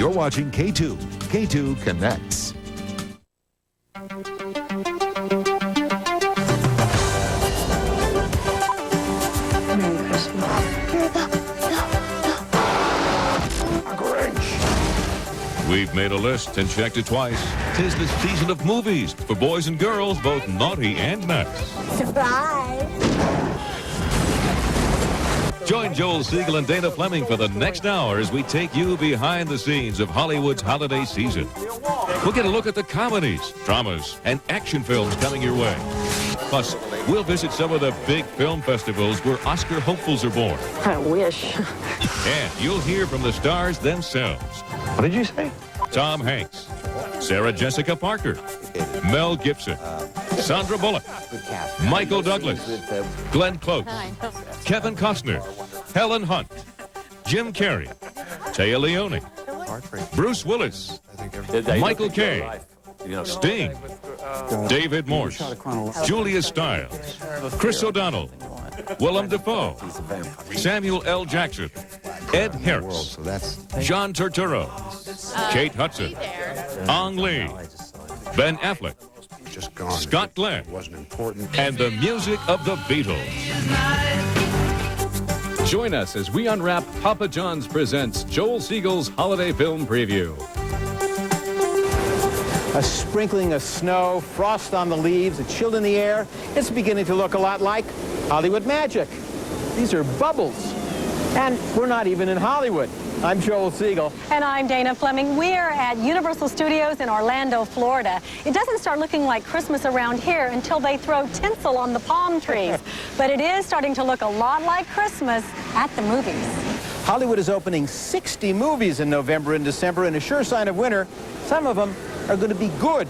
You're watching K2. K2 Connects. Merry Christmas. We've made a list and checked it twice. 'Tis the season of movies for boys and girls, both naughty and nice. Surprise! Join Joel Siegel and Dana Fleming for the next hour as we take you behind the scenes of Hollywood's holiday season. We'll get a look at the comedies, dramas, and action films coming your way. Plus, we'll visit some of the big film festivals where Oscar hopefuls are born. I wish. And you'll hear from the stars themselves. What did you say? Tom Hanks, Sarah Jessica Parker, Mel Gibson, Sandra Bullock, Michael Douglas, Glenn Close, Kevin Costner, Helen Hunt, Jim Carrey, Téa Leone, Bruce Willis, Michael Caine, Sting, David Morse, Julia Stiles, Chris O'Donnell, Willem Dafoe, Samuel L. Jackson, Ed Harris, John Turturro, Kate Hudson, Ang Lee, Ben Affleck, Scott Glenn, and the music of the Beatles. Join us as we unwrap Papa John's presents Joel Siegel's Holiday Film Preview. A sprinkling of snow, frost on the leaves, a chill in the air. It's beginning to look a lot like Hollywood magic. These are bubbles. And we're not even in Hollywood. I'm Joel Siegel. And I'm Dana Fleming. We're at Universal Studios in Orlando, Florida. It doesn't start looking like Christmas around here until they throw tinsel on the palm trees. But it is starting to look a lot like Christmas at the movies. Hollywood is opening 60 movies in November and December, and a sure sign of winter, some of them are going to be good.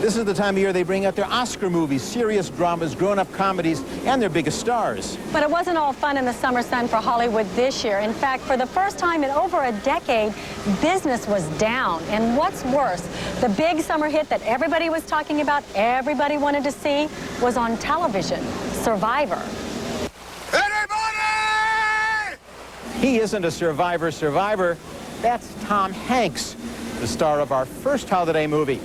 This is the time of year they bring out their Oscar movies, serious dramas, grown-up comedies, and their biggest stars. But it wasn't all fun in the summer sun for Hollywood this year. In fact, for the first time in over a decade, business was down. And what's worse, the big summer hit that everybody was talking about, everybody wanted to see, was on television, Survivor. Anybody! He isn't a survivor. That's Tom Hanks, the star of our first holiday movie.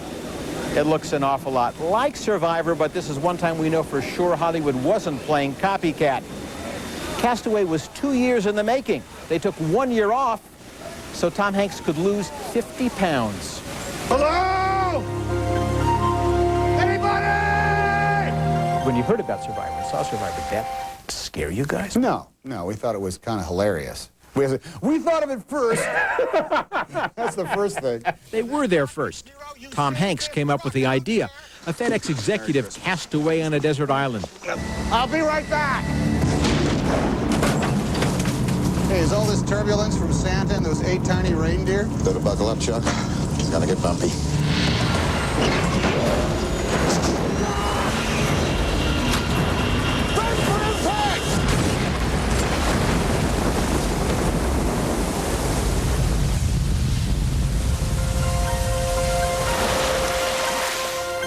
It looks an awful lot like Survivor, but this is one time we know for sure Hollywood wasn't playing copycat. Castaway was 2 years in the making. They took 1 year off so Tom Hanks could lose 50 pounds. Hello? Anybody? When you heard about Survivor and saw Survivor, did that scare you guys? No, we thought it was kind of hilarious. We thought of it first. That's the first thing. They were there first. Tom Hanks came up with the idea. A FedEx executive cast away on a desert island. I'll be right back. Hey, is all this turbulence from Santa and those 8 tiny reindeer? Better buckle up, Chuck. It's gonna get bumpy.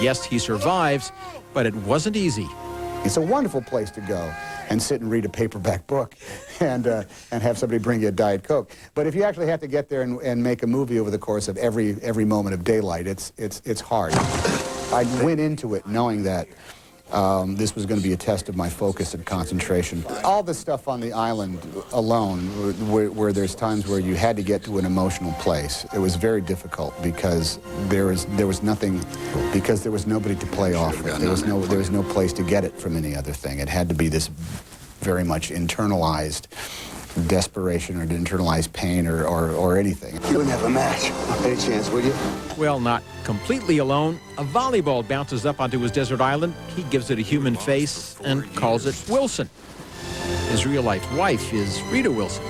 Yes, he survives, but it wasn't easy. It's a wonderful place to go and sit and read a paperback book and have somebody bring you a Diet Coke. But if you actually have to get there and make a movie over the course of every moment of daylight, it's hard. I went into it knowing that this was going to be a test of my focus and concentration. All the stuff on the island alone, where there's times where you had to get to an emotional place, it was very difficult because there was nothing, because there was nobody to play off with. There was no place to get it from any other thing. It had to be this very much internalized desperation or internalized pain or anything. You wouldn't have a match. Any chance, would you? Well, not completely alone. A volleyball bounces up onto his desert island. He gives it a human face and calls it Wilson. His real-life wife is Rita Wilson.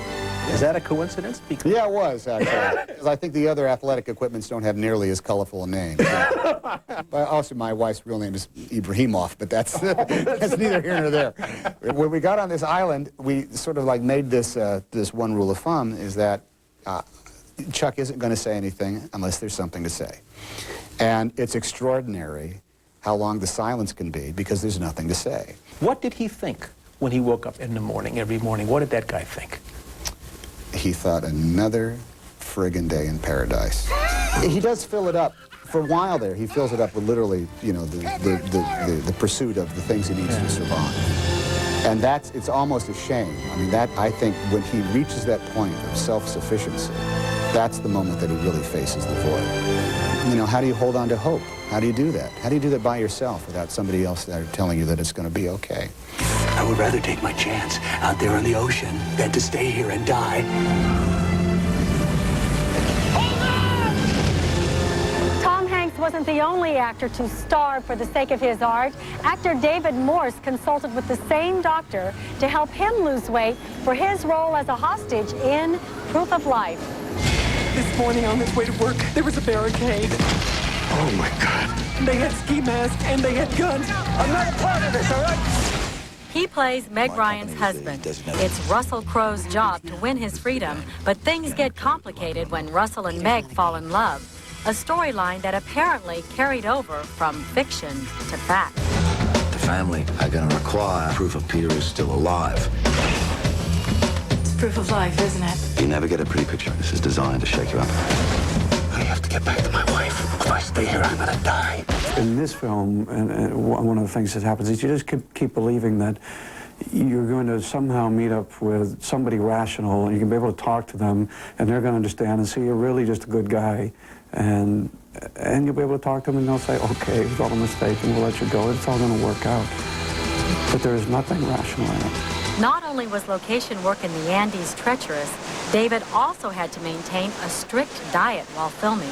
Is that a coincidence? Yeah, it was, actually. Because I think the other athletic equipments don't have nearly as colorful a name. But also, my wife's real name is Ibrahimov, but that's neither here nor there. When we got on this island, we sort of like made this one rule of thumb, is that Chuck isn't going to say anything unless there's something to say. And it's extraordinary how long the silence can be because there's nothing to say. What did he think when he woke up in the morning, every morning? What did that guy think? He thought, another friggin' day in paradise. He does fill it up. For a while there, he fills it up with literally, you know, the pursuit of the things he needs to survive. And it's almost a shame. I mean, I think when he reaches that point of self-sufficiency, that's the moment that he really faces the void. You know, how do you hold on to hope? How do you do that? How do you do that by yourself without somebody else there telling you that it's going to be okay? I would rather take my chance out there on the ocean than to stay here and die. Tom Hanks wasn't the only actor to starve for the sake of his art. Actor David Morse consulted with the same doctor to help him lose weight for his role as a hostage in Proof of Life. This morning on his way to work, there was a barricade. Oh, my God. They had ski masks and they had guns. I'm not a part of this, all right? He plays Meg Ryan's husband. It's Russell Crowe's job to win his freedom, but things get complicated when Russell and Meg fall in love. A storyline that apparently carried over from fiction to fact. The family are going to require proof of Peter is still alive. It's proof of life, isn't it? You never get a pretty picture. This is designed to shake you up. I have to get back to my wife. If I stay here, I'm going to die. In this film, and one of the things that happens is you just keep believing that you're going to somehow meet up with somebody rational, and you can be able to talk to them, and they're going to understand and see you're really just a good guy. And you'll be able to talk to them, and they'll say, okay, it was all a mistake, and we'll let you go. It's all going to work out. But there is nothing rational in it. Not only was location work in the Andes treacherous, David also had to maintain a strict diet while filming.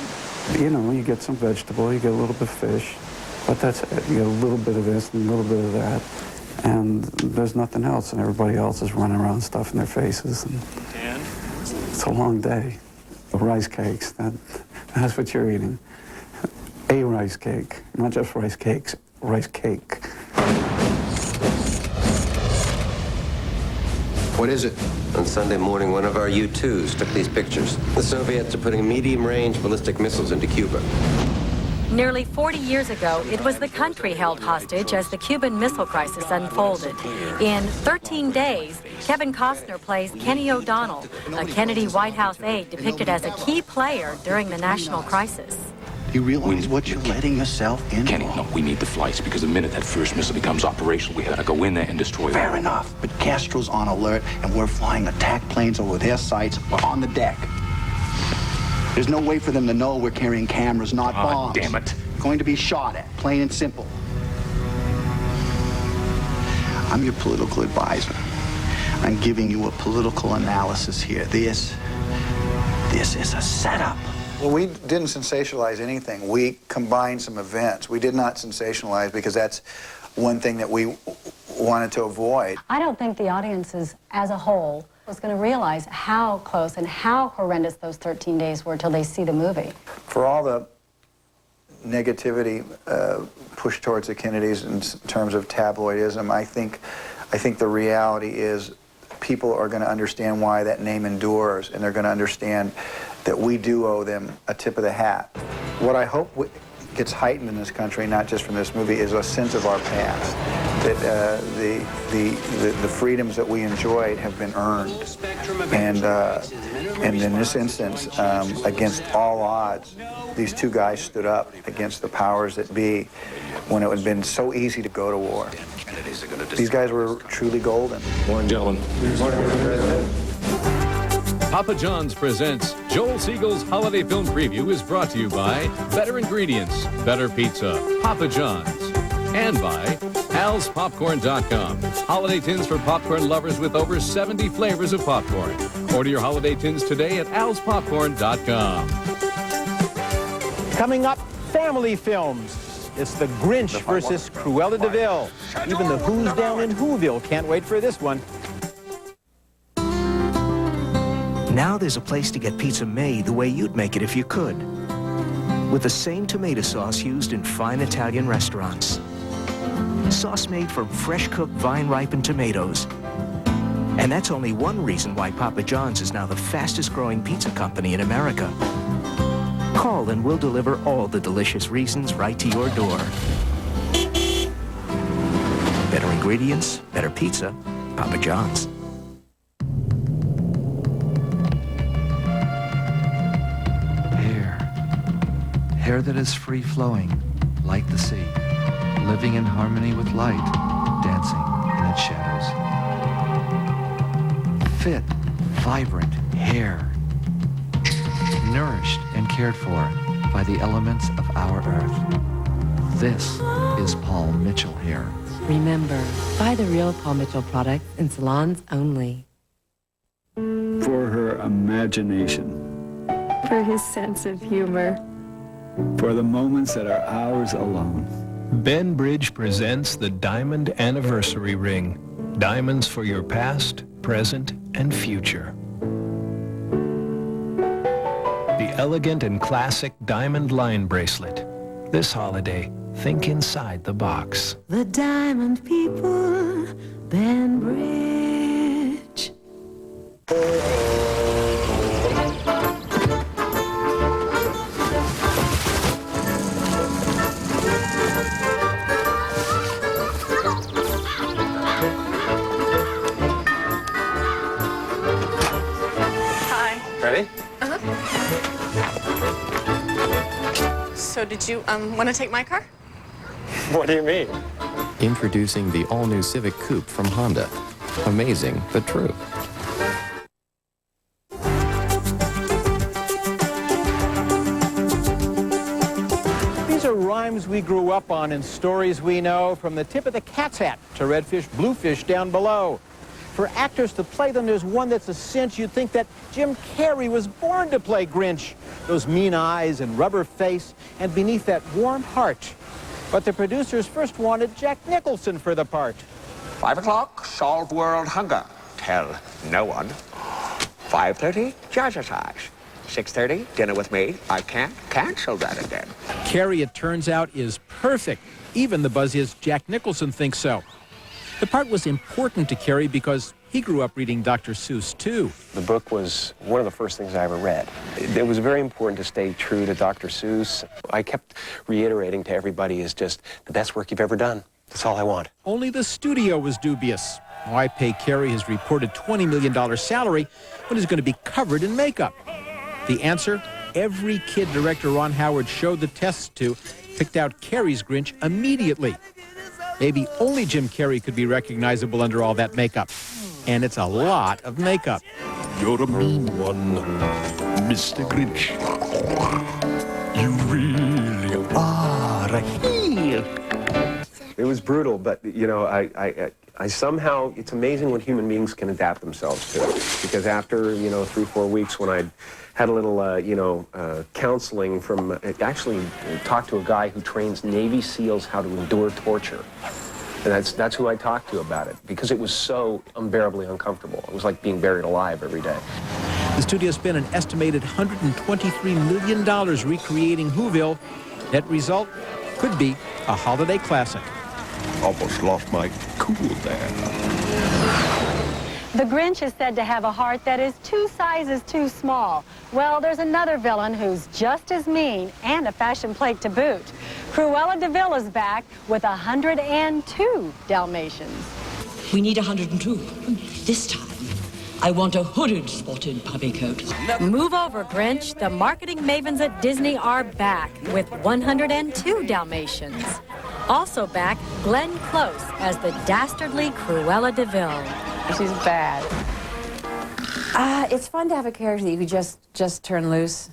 You know, you get some vegetable, you get a little bit of fish, but that's it. You get a little bit of this and a little bit of that, and there's nothing else, and everybody else is running around stuffing their faces, and it's a long day. The rice cakes, that's what you're eating. A rice cake, not just rice cakes, rice cake. What is it? On Sunday morning, one of our U-2s took these pictures. The Soviets are putting medium-range ballistic missiles into Cuba. Nearly 40 years ago, it was the country held hostage as the Cuban Missile Crisis unfolded. In 13 days, Kevin Costner plays Kenny O'Donnell, a Kennedy White House aide depicted as a key player during the national crisis. You realize what you're letting yourself in? Kenny, no, we need the flights because the minute that first missile becomes operational, we gotta go in there and destroy it. Fair enough, but Castro's on alert, and we're flying attack planes over their sites. We're on the deck. There's no way for them to know we're carrying cameras, not bombs. Damn it. Going to be shot at, plain and simple. I'm your political advisor. I'm giving you a political analysis here. This is a setup. Well, we didn't sensationalize anything. We combined some events. We did not sensationalize because that's one thing that we wanted to avoid. I don't think the audiences as a whole was going to realize how close and how horrendous those 13 days were till they see the movie. For all the negativity pushed towards the Kennedys in terms of tabloidism, I think the reality is people are going to understand why that name endures, and they're going to understand that we do owe them a tip of the hat. What I hope gets heightened in this country, not just from this movie, is a sense of our past. That the freedoms that we enjoyed have been earned, and in this instance, against all odds, these two guys stood up against the powers that be when it had been so easy to go to war. These guys were truly golden. Morning, gentlemen. Papa John's presents Joel Siegel's Holiday Film Preview is brought to you by Better Ingredients, Better Pizza, Papa John's, and by Al'sPopcorn.com. Holiday tins for popcorn lovers with over 70 flavors of popcorn. Order your holiday tins today at Al'sPopcorn.com. Coming up, family films. It's The Grinch versus Cruella de Vil. Even the Who's down in Whoville can't wait for this one. Now there's a place to get pizza made the way you'd make it if you could. With the same tomato sauce used in fine Italian restaurants. Sauce made from fresh-cooked, vine-ripened tomatoes. And that's only one reason why Papa John's is now the fastest-growing pizza company in America. Call and we'll deliver all the delicious reasons right to your door. Better ingredients, better pizza, Papa John's. Hair that is free-flowing, like the sea, living in harmony with light, dancing in its shadows. Fit, vibrant hair, nourished and cared for by the elements of our earth. This is Paul Mitchell hair. Remember, buy the real Paul Mitchell products in salons only. For her imagination. For his sense of humor. For the moments that are ours alone. Ben Bridge presents the Diamond Anniversary Ring. Diamonds for your past, present, and future. The elegant and classic diamond line bracelet. This holiday, think inside the box. The Diamond People, Ben Bridge. Ready? So did you want to take my car? What do you mean? Introducing the all-new Civic Coupe from Honda. Amazing, but true. These are rhymes we grew up on and stories we know, from the tip of the cat's hat to redfish, bluefish down below. For actors to play them, there's one that's a cinch. You'd think that Jim Carrey was born to play Grinch. Those mean eyes and rubber face, and beneath that warm heart. But the producers first wanted Jack Nicholson for the part. 5 o'clock, solve world hunger. Tell no one. 5:30, jazzercise. 6:30, dinner with me. I can't cancel that again. Carrey, it turns out, is perfect. Even the buzz is Jack Nicholson thinks so. The part was important to Carrey because he grew up reading Dr. Seuss, too. The book was one of the first things I ever read. It was very important to stay true to Dr. Seuss. I kept reiterating to everybody, is just the best work you've ever done. That's all I want. Only the studio was dubious. Why pay Carrey his reported $20 million salary when he's going to be covered in makeup? The answer, every kid director Ron Howard showed the tests to picked out Carrey's Grinch immediately. Maybe only Jim Carrey could be recognizable under all that makeup. And it's a lot of makeup. You're a mean one, Mr. Grinch. You really are a heel. It was brutal, but, you know, I somehow, it's amazing what human beings can adapt themselves to. Because after, 3-4 weeks, when I had a little, counseling from, actually talked to a guy who trains Navy SEALs how to endure torture. And that's who I talked to about it, because it was so unbearably uncomfortable. It was like being buried alive every day. The studio spent an estimated $123 million recreating Whoville. Net result could be a holiday classic. Almost lost my cool there. The Grinch is said to have a heart that is 2 sizes too small. Well, there's another villain who's just as mean and a fashion plate to boot. Cruella de Vil is back with 102 Dalmatians. We need 102. This time, I want a hooded spotted puppy coat. Move over, Grinch. The marketing mavens at Disney are back with 102 Dalmatians. Also back, Glenn Close as the dastardly Cruella de Vil. She's bad. It's fun to have a character that you could just turn loose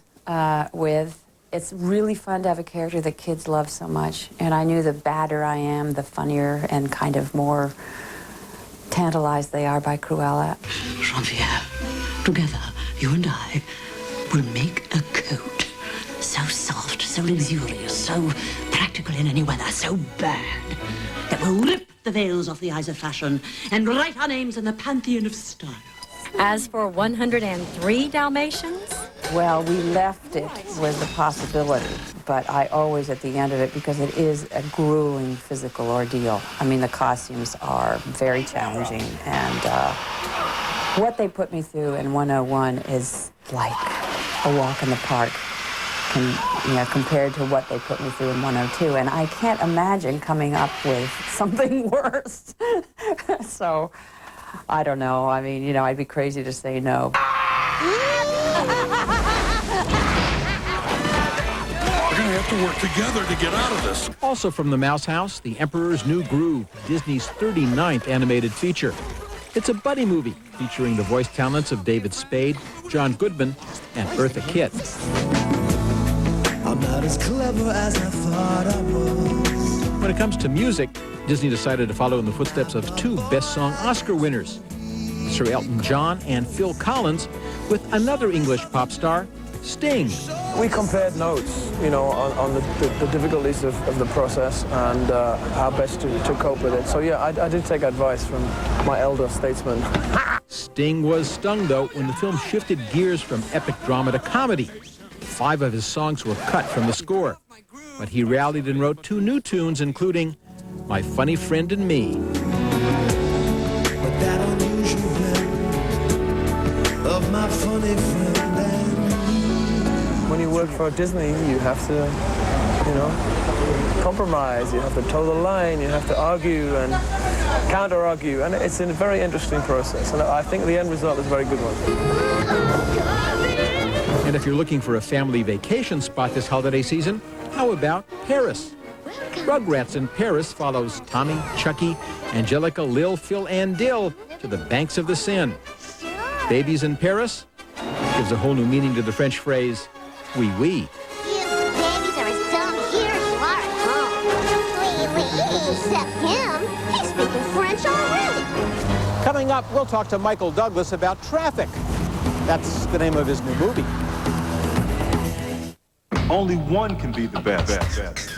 with. It's really fun to have a character that kids love so much. And I knew the badder I am, the funnier and kind of more tantalized they are by Cruella. Jean-Pierre, together, you and I will make a coat so soft, so luxurious, so practical in any weather, so bad, that will rip the veils off the eyes of fashion and write our names in the pantheon of style. As for 103 Dalmatians? Well, we left it with the possibility, but I always, at the end of it, because it is a grueling physical ordeal. I mean, the costumes are very challenging, and what they put me through in 101 is like a walk in the park, compared to what they put me through in 102. And I can't imagine coming up with something worse. So, I don't know. I mean, I'd be crazy to say no. Walking have to work together to get out of this. Also from the Mouse House, The Emperor's New Groove, Disney's 39th animated feature. It's a buddy movie featuring the voice talents of David Spade, John Goodman, and Eartha Kitt. I'm not as clever as I thought I was. When it comes to music, Disney decided to follow in the footsteps of two Best Song Oscar winners, Sir Elton John and Phil Collins, with another English pop star, Sting. We compared notes, you know, on the difficulties of the process and how best to cope with it. So yeah, I did take advice from my elder statesman. Sting was stung, though, when the film shifted gears from epic drama to comedy. 5 of his songs were cut from the score, but he rallied and wrote 2 new tunes, including My Funny Friend and Me. But that unusual blend of my funny friend and me. When you work for Disney, you have to, you know, compromise. You have to toe the line. You have to argue and counter-argue, and it's a very interesting process. And I think the end result is a very good one. And if you're looking for a family vacation spot this holiday season, how about Paris? Rugrats in Paris follows Tommy, Chucky, Angelica, Lil, Phil, and Dill to the banks of the Seine. Babies in Paris gives a whole new meaning to the French phrase, oui, oui. You babies are as dumb here as you are at home. Oui, oui, except him. He's speaking French already. Coming up, we'll talk to Michael Douglas about Traffic. That's the name of his new movie. Only one can be the best.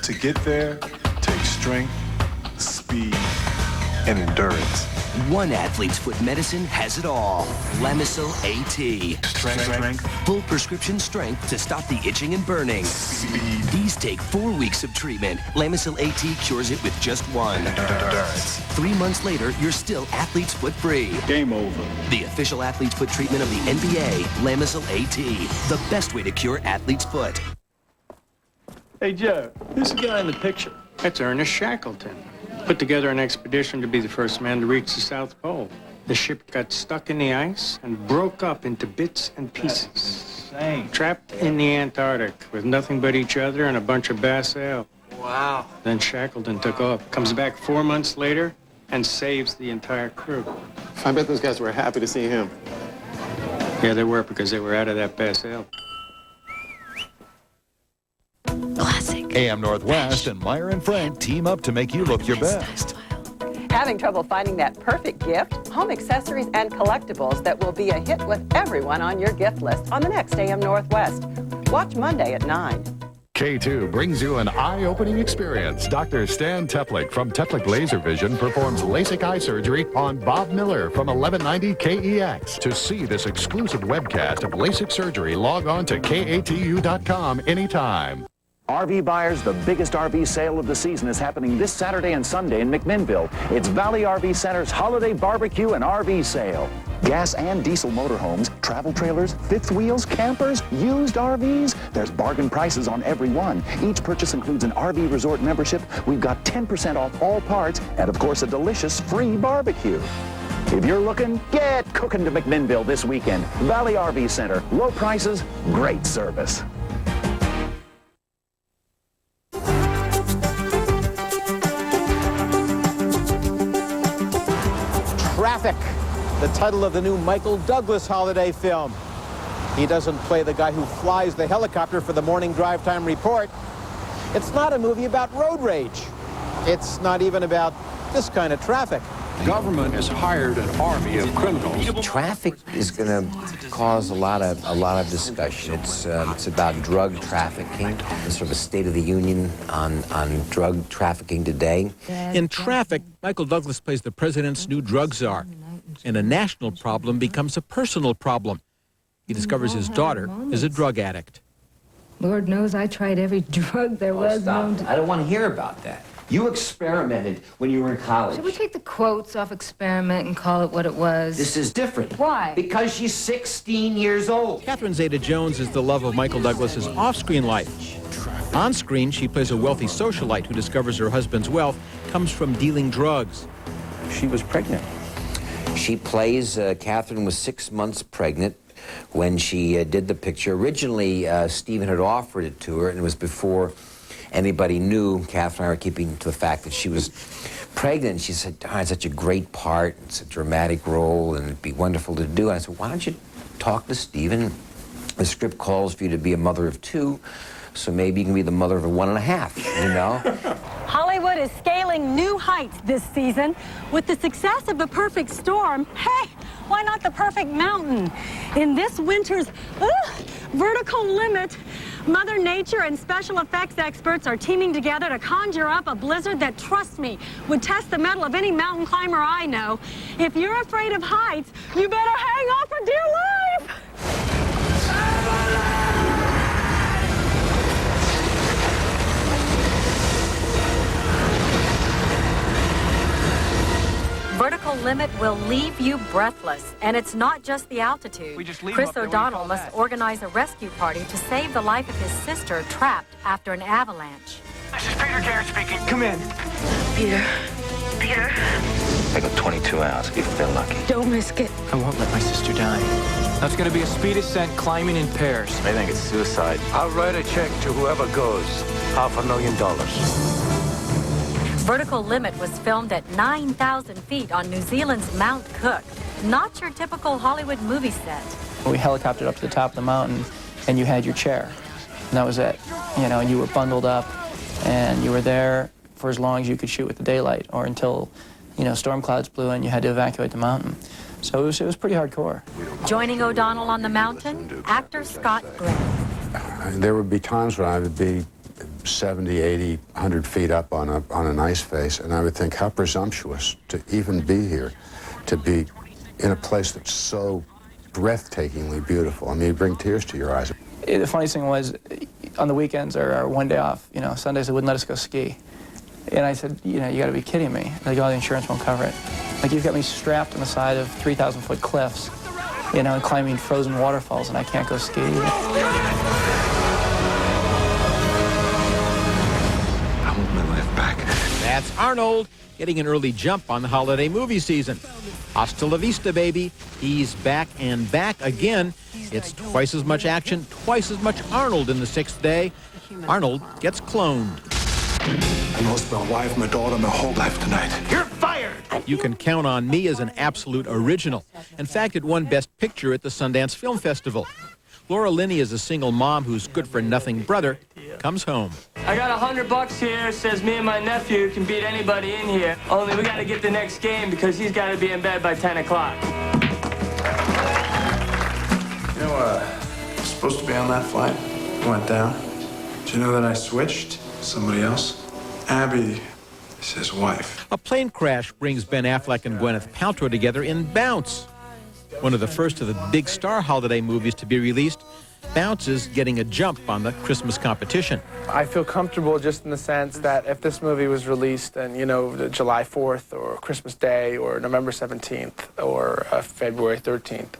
To get there takes strength, speed, and endurance. One athlete's foot medicine has it all. Lamisil AT. Strength. Full prescription strength to stop the itching and burning. Speed. These take 4 weeks of treatment. Lamisil AT cures it with just 1. Endurance. 3 months later, you're still athlete's foot free. Game over. The official athlete's foot treatment of the NBA, Lamisil AT. The best way to cure athlete's foot. Hey, Joe, who's the guy in the picture? That's Ernest Shackleton. Put together an expedition to be the first man to reach the South Pole. The ship got stuck in the ice and broke up into bits and pieces. Trapped in the Antarctic with nothing but each other and a bunch of bass ale. Wow. Then Shackleton took off, comes back 4 months later, and saves the entire crew. I bet those guys were happy to see him. Yeah, they were, because they were out of that bass ale. AM Northwest and Meyer and Frank team up to make you look your best. Having trouble finding that perfect gift? Home accessories and collectibles that will be a hit with everyone on your gift list on the next AM Northwest. Watch Monday at 9. K2 brings you an eye-opening experience. Dr. Stan Teplick from Teplick Laser Vision performs LASIK eye surgery on Bob Miller from 1190 KEX. To see this exclusive webcast of LASIK surgery, log on to KATU.com anytime. RV buyers, the biggest RV sale of the season is happening this Saturday and Sunday in McMinnville. It's Valley RV Center's holiday barbecue and RV sale. Gas and diesel motorhomes, travel trailers, fifth wheels, campers, used RVs. There's bargain prices on every one. Each purchase includes an RV resort membership. We've got 10% off all parts and, of course, a delicious free barbecue. If you're looking, get cooking to McMinnville this weekend. Valley RV Center. Low prices, great service. Traffic, the title of the new Michael Douglas holiday film. He doesn't play the guy who flies the helicopter for the morning drive time report. It's not a movie about road rage. It's not even about this kind of traffic. Government has hired an army of criminals. Traffic is going to cause a lot of discussion. It's about drug trafficking, sort of a state of the union on drug trafficking today. In Traffic, Michael Douglas plays the president's new drug czar, and a national problem becomes a personal problem. He discovers his daughter is a drug addict. Lord knows I tried every drug there was known to... I don't want to hear about that. You experimented when you were in college. Should we take the quotes off experiment and call it what it was? This is different. Why? Because she's 16 years old. Catherine Zeta-Jones is the love of Michael Douglas's off-screen life. On-screen, she plays a wealthy socialite who discovers her husband's wealth comes from dealing drugs. She was pregnant. She plays, Catherine was 6 months pregnant when she did the picture. Originally, Stephen had offered it to her, and it was before anybody knew, Catherine and I were keeping to the fact that she was pregnant. She said, oh, it's such a great part, it's a dramatic role, and it'd be wonderful to do. And I said, why don't you talk to Stephen? The script calls for you to be a mother of 2, so maybe you can be the mother of a 1.5, you know? Hollywood is scaling new heights this season. With the success of The Perfect Storm, hey, why not The Perfect Mountain? In this winter's vertical limit, Mother Nature and special effects experts are teaming together to conjure up a blizzard that, trust me, would test the mettle of any mountain climber I know. If you're afraid of heights, you better hang on for dear life! Vertical Limit will leave you breathless, and it's not just the altitude. Chris O'Donnell must organize a rescue party to save the life of his sister trapped after an avalanche. This is Peter Garrett speaking. Come in. Peter. Peter. I got 22 hours if they're lucky. Don't risk it. I won't let my sister die. That's going to be a speed ascent climbing in pairs. I think it's suicide. I'll write a check to whoever goes. $500,000. Vertical Limit was filmed at 9,000 feet on New Zealand's Mount Cook. Not your typical Hollywood movie set. We helicoptered up to the top of the mountain, and you had your chair. And that was it. You know, and you were bundled up, and you were there for as long as you could shoot with the daylight, or until, you know, storm clouds blew and you had to evacuate the mountain. So it was pretty hardcore. Joining O'Donnell on the mountain, actor Scott Glenn. There would be times when I would be 70, 80, 100 feet up on an ice face, and I would think, how presumptuous to even be here, to be in a place that's so breathtakingly beautiful. I mean, it'd bring tears to your eyes. The funniest thing was, on the weekends or one day off, you know, Sundays they wouldn't let us go ski. And I said, you know, you gotta be kidding me. Like, oh, the insurance won't cover it. Like, you've got me strapped on the side of 3,000-foot cliffs, you know, and climbing frozen waterfalls, and I can't go ski. That's Arnold getting an early jump on the holiday movie season. Hasta la vista, baby. He's back and back again. It's twice as much action, twice as much Arnold in the 6th day. Arnold gets cloned. I lost my wife, my daughter, my whole life tonight. You're fired! You Can Count on Me as an absolute original. In fact, it won Best Picture at the Sundance Film Festival. Laura Linney is a single mom whose good-for-nothing brother comes home. I got $100 here. Says me and my nephew can beat anybody in here. Only we got to get the next game because he's got to be in bed by 10 o'clock. You know, I was supposed to be on that flight. Went down. Did you know that I switched? Somebody else? Abby is his wife. A plane crash brings Ben Affleck and Gwyneth Paltrow together in Bounce. One of the first of the big star holiday movies to be released, Bounce is getting a jump on the Christmas competition. I feel comfortable just in the sense that if this movie was released on, you know, July 4th or Christmas Day or November 17th or February 13th,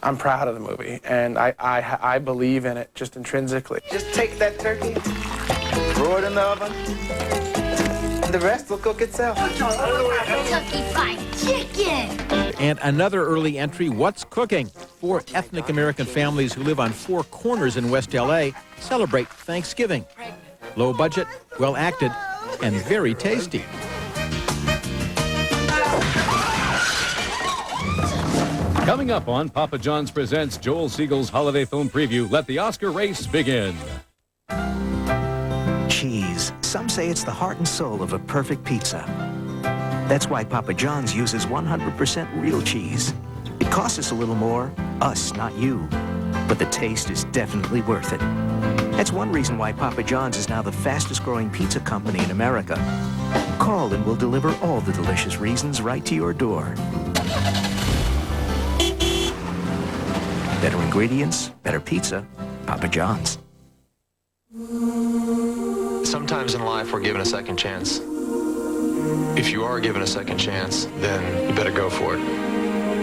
I'm proud of the movie, and I believe in it just intrinsically. Just take that turkey, throw it in the oven, and the rest will cook itself. Kentucky Fried Chicken! And another early entry, What's Cooking? 4 ethnic American families who live on 4 corners in West LA celebrate Thanksgiving. Low budget, well acted, and very tasty. Coming up on Papa John's Presents Joel Siegel's Holiday Film Preview, let the Oscar race begin. Cheese. Some say it's the heart and soul of a perfect pizza. That's why Papa John's uses 100% real cheese. It costs us a little more, us, not you. But the taste is definitely worth it. That's one reason why Papa John's is now the fastest growing pizza company in America. Call and we'll deliver all the delicious reasons right to your door. Better ingredients, better pizza, Papa John's. Sometimes in life we're given a second chance. If you are given a second chance, then you better go for it.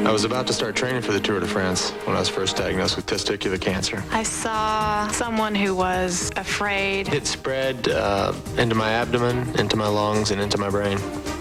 I was about to start training for the Tour de France when I was first diagnosed with testicular cancer. I saw someone who was afraid. It spread into my abdomen, into my lungs, and into my brain.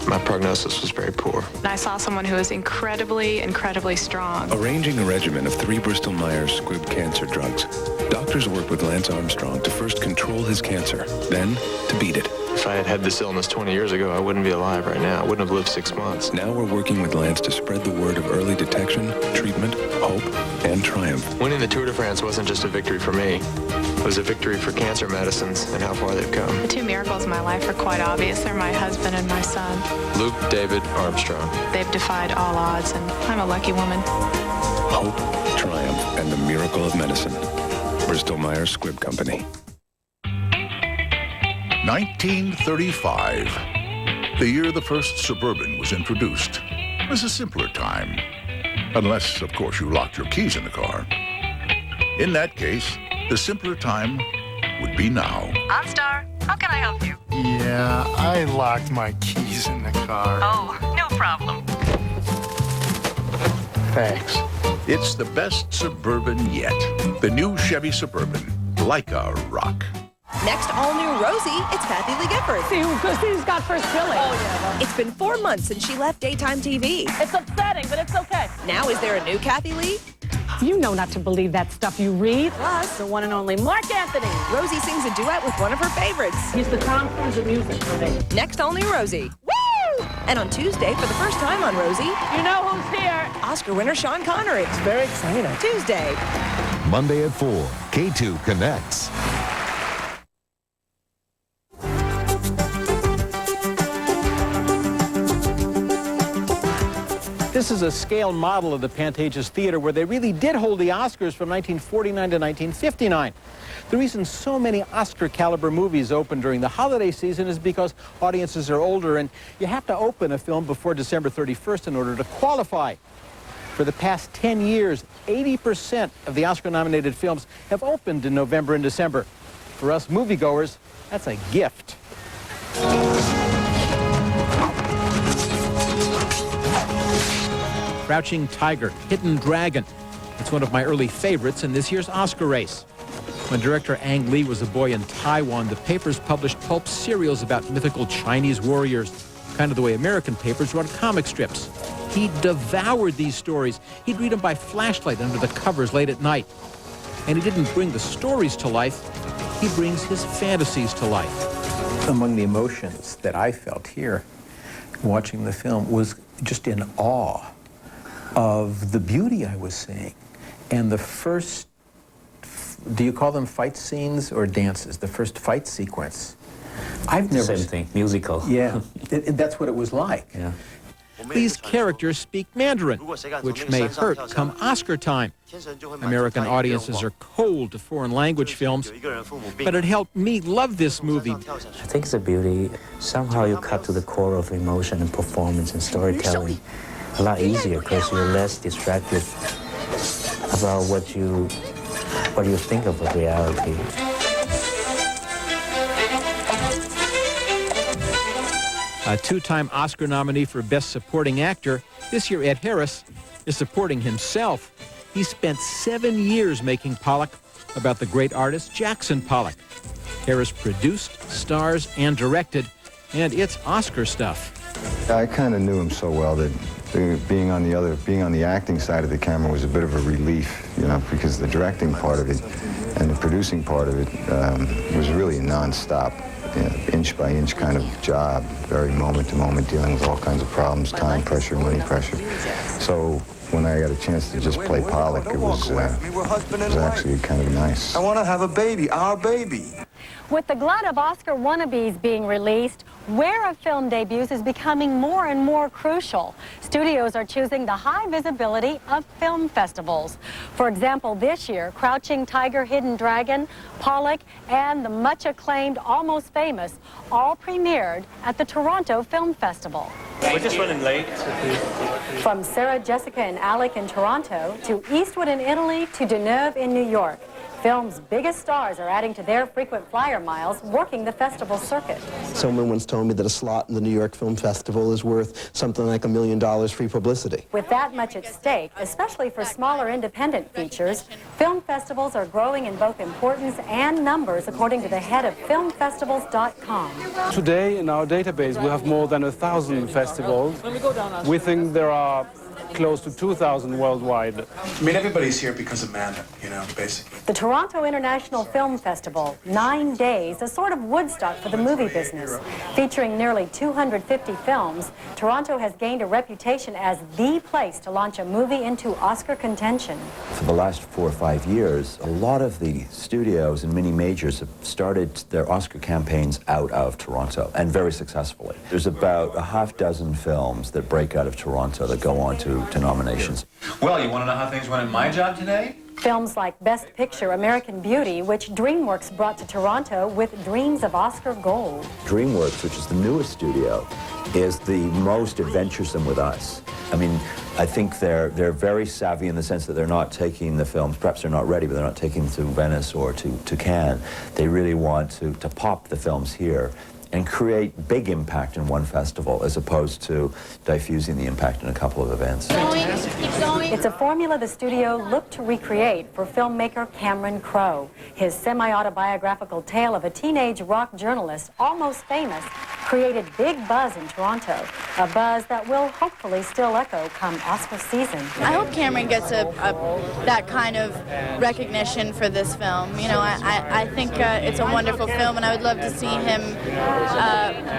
my prognosis was very poor. And I saw someone who was incredibly, incredibly strong. Arranging a regimen of 3 Bristol Myers Squibb cancer drugs, doctors worked with Lance Armstrong to first control his cancer, then to beat it. If I had had this illness 20 years ago, I wouldn't be alive right now. I wouldn't have lived 6 months. Now we're working with Lance to spread the word of early detection, treatment, hope, and triumph. Winning the Tour de France wasn't just a victory for me. It was a victory for cancer medicines and how far they've come. The 2 miracles in my life are quite obvious. They're my husband and my son. Luke, David, Armstrong. They've defied all odds, and I'm a lucky woman. Hope, triumph, and the miracle of medicine. Bristol Myers Squibb Company. 1935, the year the first Suburban was introduced, was a simpler time. Unless, of course, you locked your keys in the car. In that case, the simpler time would be now. OnStar, how can I help you? Yeah, I locked my keys in the car. Oh, no problem. Thanks. It's the best Suburban yet. The new Chevy Suburban, like a rock. Next all-new Rosie, it's Kathy Lee Gifford. See, because he's got first billing. Oh, yeah. It's been 4 months since she left daytime TV. It's upsetting, but it's okay. Now is there a new Kathy Lee? You know not to believe that stuff you read. Plus, the one and only Mark Anthony. Rosie sings a duet with one of her favorites. He's the Tom Cruise of music for me. Next all-new Rosie. Woo! And on Tuesday, for the first time on Rosie, you know who's here? Oscar winner Sean Connery. It's very exciting. Tuesday. Monday at 4, K2 connects. This is a scale model of the Pantages Theater where they really did hold the Oscars from 1949 to 1959. The reason so many Oscar-caliber movies open during the holiday season is because audiences are older and you have to open a film before December 31st in order to qualify. For the past 10 years, 80% of the Oscar-nominated films have opened in November and December. For us moviegoers, that's a gift. Crouching Tiger, Hidden Dragon. It's one of my early favorites in this year's Oscar race. When director Ang Lee was a boy in Taiwan, the papers published pulp serials about mythical Chinese warriors, kind of the way American papers run comic strips. He devoured these stories. He'd read them by flashlight under the covers late at night. And he didn't bring the stories to life, he brings his fantasies to life. Among the emotions that I felt here, watching the film, was just in awe of the beauty I was seeing. And the first, do you call them fight scenes or dances? The first fight sequence. I've never... Same thing, musical. Yeah, that's what it was like. Yeah. These characters speak Mandarin, which may hurt come Oscar time. American audiences are cold to foreign language films, but it helped me love this movie. I think it's a beauty. Somehow you cut to the core of emotion and performance and storytelling a lot easier because you're less distracted about what you think of reality. A 2-time Oscar nominee for Best Supporting Actor, this year Ed Harris is supporting himself. He spent 7 years making Pollock about the great artist Jackson Pollock. Harris produced, stars, and directed, and it's Oscar stuff. I kind of knew him so well that being on the acting side of the camera was a bit of a relief, you know, because the directing part of it and the producing part of it was really a non-stop, you know, inch-by-inch kind of job, very moment-to-moment, dealing with all kinds of problems, time pressure, money pressure. So when I got a chance to just play Pollock, it was actually kind of nice. I want to have a baby, our baby. With the glut of Oscar wannabes being released, where a film debuts is becoming more and more crucial. Studios are choosing the high visibility of film festivals. For example, this year, Crouching Tiger, Hidden Dragon, Pollock, and the much acclaimed Almost Famous all premiered at the Toronto Film Festival. We're just running late. From Sarah, Jessica, and Alec in Toronto to Eastwood in Italy to Deneuve in New York, Film's biggest stars are adding to their frequent flyer miles, working the festival circuit. Someone once told me that a slot in the New York Film Festival is worth something like $1 million free publicity. With that much at stake, especially for smaller independent features, film festivals are growing in both importance and numbers, according to the head of filmfestivals.com. Today, in our database, we have more than 1,000 festivals. We think there are close to 2,000 worldwide. I mean, everybody's here because of Amanda, you know, basically. The Toronto International Film Festival, 9 days, a sort of Woodstock for the movie business. Featuring nearly 250 films, Toronto has gained a reputation as the place to launch a movie into Oscar contention. For the last 4 or 5 years, a lot of the studios and mini majors have started their Oscar campaigns out of Toronto, and very successfully. There's about a half dozen films that break out of Toronto that go on to nominations. Well, you want to know how things went in my job today? Films like Best Picture, American Beauty, which DreamWorks brought to Toronto with dreams of Oscar gold. DreamWorks, which is the newest studio, is the most adventuresome with us. I mean, I think they're very savvy in the sense that they're not taking the films, perhaps they're not ready, but they're not taking them to Venice or to Cannes. They really want to pop the films here and create big impact in one festival as opposed to diffusing the impact in a couple of events. It's a formula the studio looked to recreate for filmmaker Cameron Crowe. His semi-autobiographical tale of a teenage rock journalist, almost famous, created big buzz in Toronto, a buzz that will hopefully still echo come Oscar season. I hope Cameron gets that kind of recognition for this film. You know, I think it's a wonderful film, and I would love to see him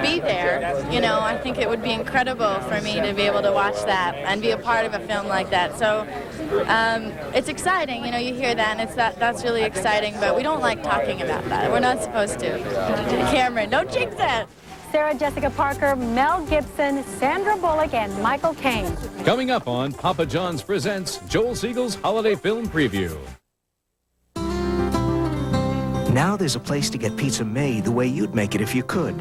be there. You know, I think it would be incredible for me to be able to watch that and be a part of a film like that. So it's exciting. You know, you hear that, and that's really exciting, but we don't like talking about that. We're not supposed to. Cameron, don't jinx it. Sarah Jessica Parker, Mel Gibson, Sandra Bullock, and Michael Caine. Coming up on Papa John's Presents Joel Siegel's Holiday Film Preview. Now there's a place to get pizza made the way you'd make it if you could,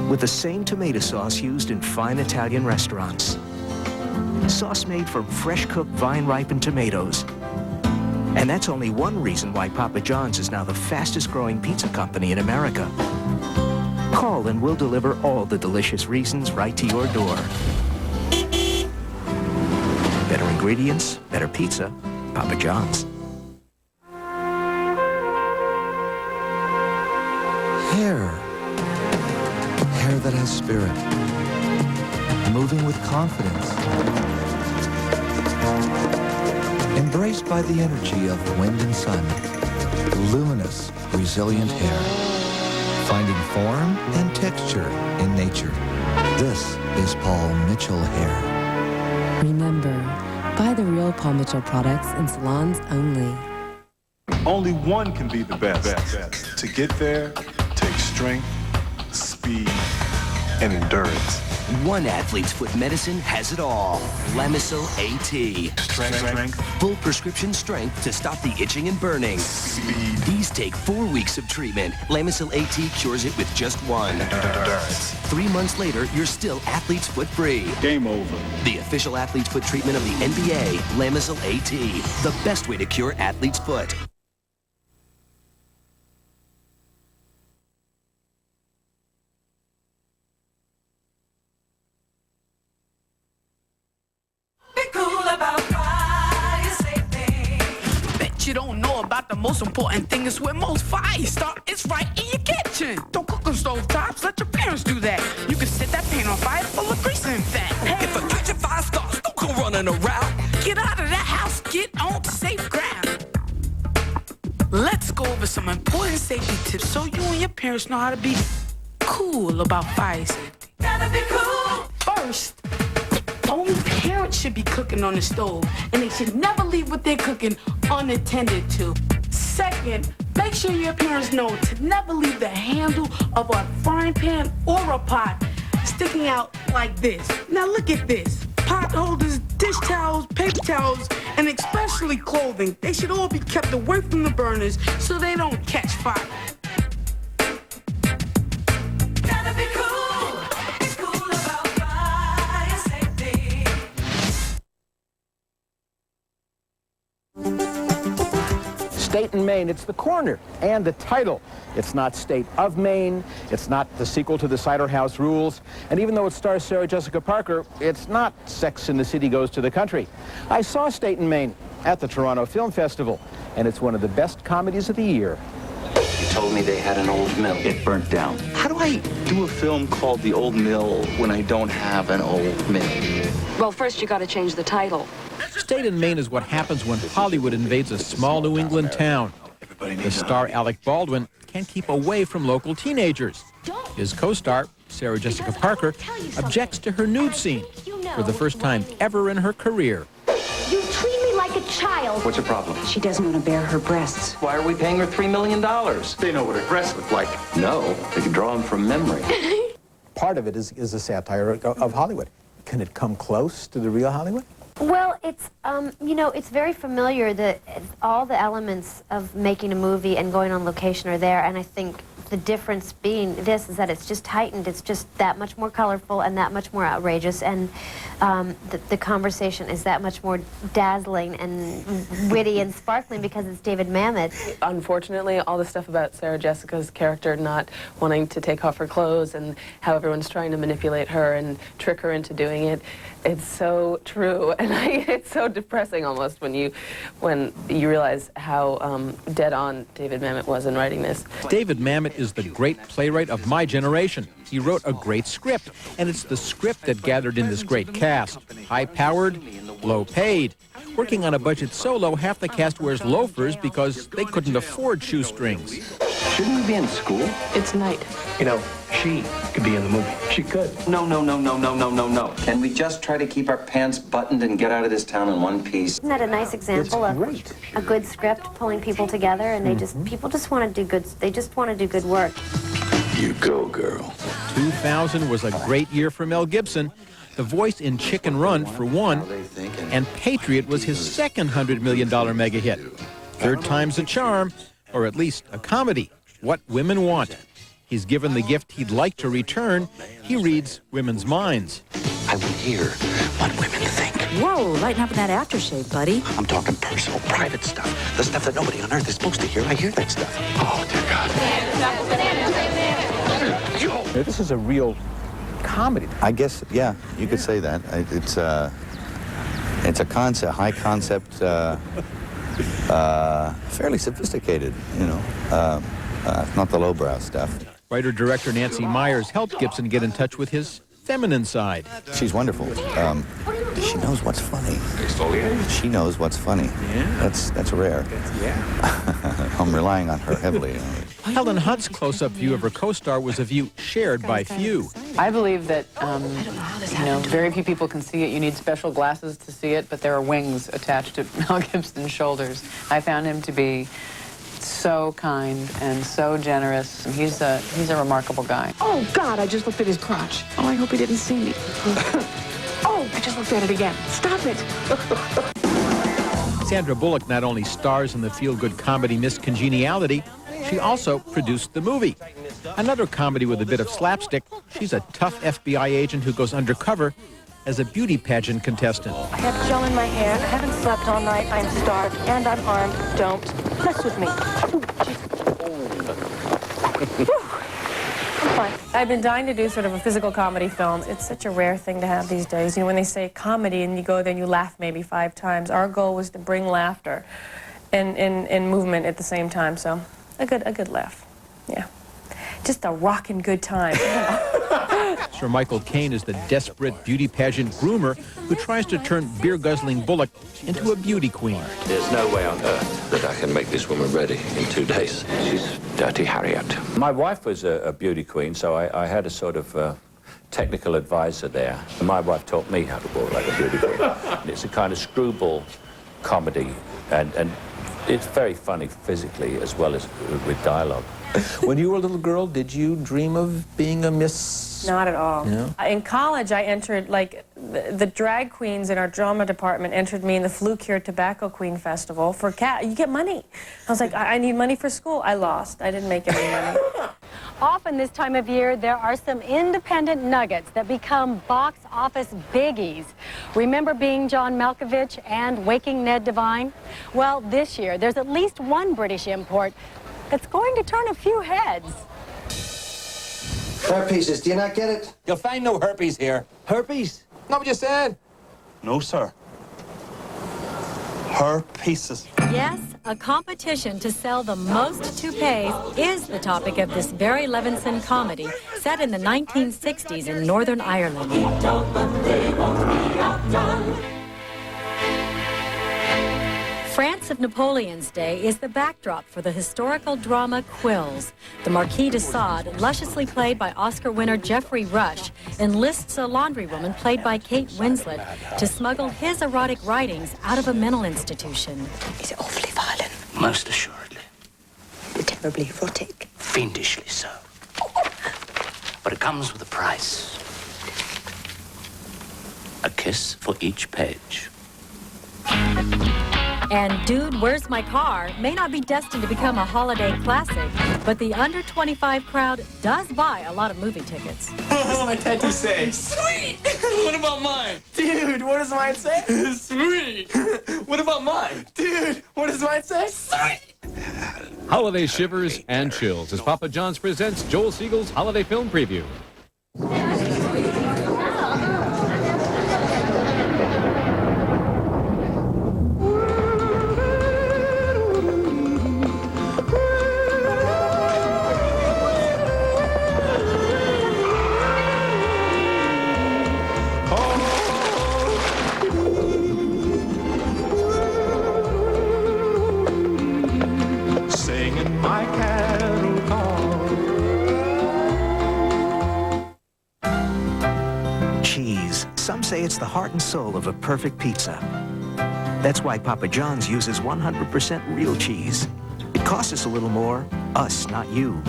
with the same tomato sauce used in fine Italian restaurants. Sauce made from fresh-cooked, vine-ripened tomatoes. And that's only one reason why Papa John's is now the fastest-growing pizza company in America. Call and we'll deliver all the delicious reasons right to your door. Better ingredients, better pizza, Papa John's. Hair that has spirit, moving with confidence, embraced by the energy of wind and sun, luminous, resilient hair, finding form and texture in nature. This is Paul Mitchell hair. Remember, buy the real Paul Mitchell products in salons only. Only one can be the best. To get there takes strength, speed, and endurance. One athlete's foot medicine has it all. Lamisil AT. Strength. Full prescription strength to stop the itching and burning. Speed. These take 4 weeks of treatment. Lamisil AT cures it with just one. Endurance. 3 months later, you're still athlete's foot free. Game over. The official athlete's foot treatment of the NBA, Lamisil AT. The best way to cure athlete's foot. You don't know about the most important thing is where most fire start. It's right in your kitchen. Don't cook on stove tops. Let your parents do that. You can set that pan on fire full of grease and fat. Hey. If a kitchen fire starts, don't go running around. Get out of that house. Get on to safe ground. Let's go over some important safety tips so you and your parents know how to be cool about fire safety. Gotta be cool. First, only parents should be cooking on the stove, and they should never leave what they're cooking unattended to. Second, make sure your parents know to never leave the handle of a frying pan or a pot sticking out like this. Now look at this. Pot holders, dish towels, paper towels, and especially clothing. They should all be kept away from the burners so they don't catch fire. Gotta be cool. State and Main, it's the corner and the title. It's not State of Maine, it's not the sequel to the Cider House Rules, and even though it stars Sarah Jessica Parker, it's not Sex and the City Goes to the Country. I saw State and Main at the Toronto Film Festival, and it's one of the best comedies of the year. You told me they had an old mill. It burnt down. How do I do a film called The Old Mill when I don't have an old mill? Well, first you got to change the title. State and Main is what happens when Hollywood invades a small New England town. The star Alec Baldwin can't keep away from local teenagers. His co-star, Sarah Jessica Parker, objects to her nude scene for the first time ever in her career. You treat me like a child. What's your problem? She doesn't want to bare her breasts. Why are we paying her $3 million? They know what her breasts look like. No, they can draw them from memory. Part of it is a satire of Hollywood. Can it come close to the real Hollywood? Well, it's, you know, it's very familiar that all the elements of making a movie and going on location are there, and I think the difference being this is that it's just heightened. It's just that much more colorful and that much more outrageous, and the conversation is that much more dazzling and witty and sparkling because it's David Mamet. Unfortunately, all the stuff about Sarah Jessica's character not wanting to take off her clothes and how everyone's trying to manipulate her and trick her into doing it, it's so true, and it's so depressing almost when you realize how dead on David Mamet was in writing this. David Mamet is the great playwright of my generation. He wrote a great script, and it's the script that gathered in this great cast. High-powered, low-paid. Working on a budget so low, half the cast wears loafers because they couldn't afford shoestrings. Shouldn't we be in school? It's night. You know, she could be in the movie. She could. No. Can we just try to keep our pants buttoned and get out of this town in one piece? Isn't that a nice example of a good script pulling people together, and people just want to do good. They just want to do good work. You go, girl. 2000 was a great year for Mel Gibson. The voice in Chicken Run, for one, and Patriot was his second $100 million mega hit. Third time's a charm, or at least a comedy. What women want. He's given the gift he'd like to return. He reads women's minds. I will hear what women think. Whoa, lighten up with that aftershave, buddy. I'm talking personal, private stuff. The stuff that nobody on earth is supposed to hear. I hear that stuff. Oh, dear God. This is a real comedy. I guess, yeah, you could say that. It's a concept, high concept, fairly sophisticated, you know, not the lowbrow stuff. Writer-director Nancy Myers helped Gibson get in touch with his feminine side. She's wonderful. She knows what's funny. She knows what's funny. Yeah. That's rare. Yeah. I'm relying on her heavily. Helen Hunt's close-up view of her co-star was a view shared by few. I believe that, you know, very few people can see it. You need special glasses to see it, but there are wings attached to Mel Gibson's shoulders. I found him to be so kind and so generous. And he's a remarkable guy. Oh, God, I just looked at his crotch. Oh, I hope he didn't see me. Oh, I just looked at it again. Stop it. Sandra Bullock not only stars in the feel-good comedy Miss Congeniality, she also produced the movie. Another comedy with a bit of slapstick. She's a tough FBI agent who goes undercover as a beauty pageant contestant. I have gel in my hair. I haven't slept all night. I'm starved, and I'm armed. Don't mess with me. I'm fine. I've been dying to do sort of a physical comedy film. It's such a rare thing to have these days. You know, when they say comedy and you go there and you laugh maybe 5 times, our goal was to bring laughter and movement at the same time. So a good laugh. Yeah. Just a rockin' good time. Sir Michael Caine is the desperate beauty pageant groomer who tries to turn beer-guzzling Bullock into a beauty queen. There's no way on earth that I can make this woman ready in 2 days. She's Dirty Harriet. My wife was a beauty queen, so I had a sort of technical advisor there. And my wife taught me how to walk like a beauty queen. And it's a kind of screwball comedy, and it's very funny physically as well as with dialogue. When you were a little girl, did you dream of being a Miss? Not at all. No? In college, I entered, like, the drag queens in our drama department entered me in the Fluke Here Tobacco Queen Festival for you get money. I was like, I need money for school. I lost. I didn't make any money. Often this time of year, there are some independent nuggets that become box office biggies. Remember Being John Malkovich and Waking Ned Devine? Well, this year, there's at least one British import that's going to turn a few heads. Herpes, do you not get it? You'll find no herpes here. Herpes? Not what you said. No, sir. Her pieces. Yes, a competition to sell the most toupees is the topic of this Barry Levinson comedy set in the 1960s in Northern Ireland. France of Napoleon's day is the backdrop for the historical drama Quills. The Marquis de Sade, lusciously played by Oscar winner Geoffrey Rush, enlists a laundrywoman played by Kate Winslet to smuggle his erotic writings out of a mental institution. Is it awfully violent? Most assuredly. Terribly erotic? Fiendishly so. But it comes with a price. A kiss for each page. And Dude, Where's My Car may not be destined to become a holiday classic, but the under 25 crowd does buy a lot of movie tickets. What does my tattoo say? Sweet! What about mine? Dude, what does mine say? Sweet! What about mine? Dude, what does mine say? Sweet! Holiday shivers and chills as Papa John's presents Joel Siegel's holiday film preview. Cheese. Some say it's the heart and soul of a perfect pizza. That's why Papa John's uses 100% real cheese. It costs us a little more, us, not you.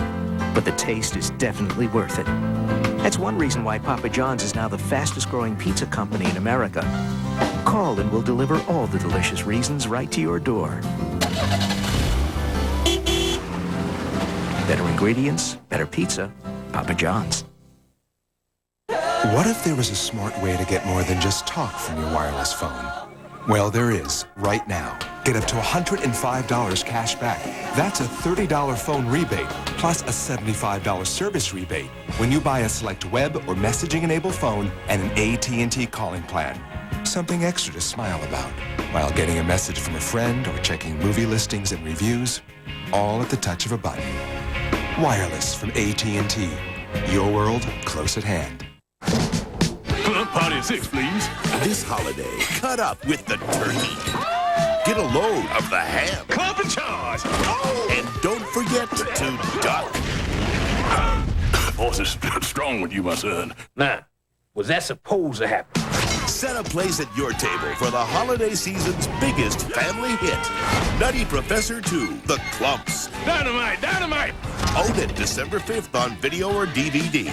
But the taste is definitely worth it. That's one reason why Papa John's is now the fastest growing pizza company in America. Call and we'll deliver all the delicious reasons right to your door. Better ingredients, better pizza, Papa John's. What if there was a smart way to get more than just talk from your wireless phone? Well, there is, right now. Get up to $105 cash back. That's a $30 phone rebate, plus a $75 service rebate when you buy a select web or messaging-enabled phone and an AT&T calling plan. Something extra to smile about while getting a message from a friend or checking movie listings and reviews, all at the touch of a button. Wireless from AT&T. Your world close at hand. Party of 6, please. This holiday, cut up with the turkey. Get a load of the ham. Club and charge. And don't forget to duck. Force is strong with you, my son. Now, was that supposed to happen? Set a place at your table for the holiday season's biggest family hit. Nutty Professor 2, The Clumps. Dynamite, dynamite. Own it December 5th on video or DVD.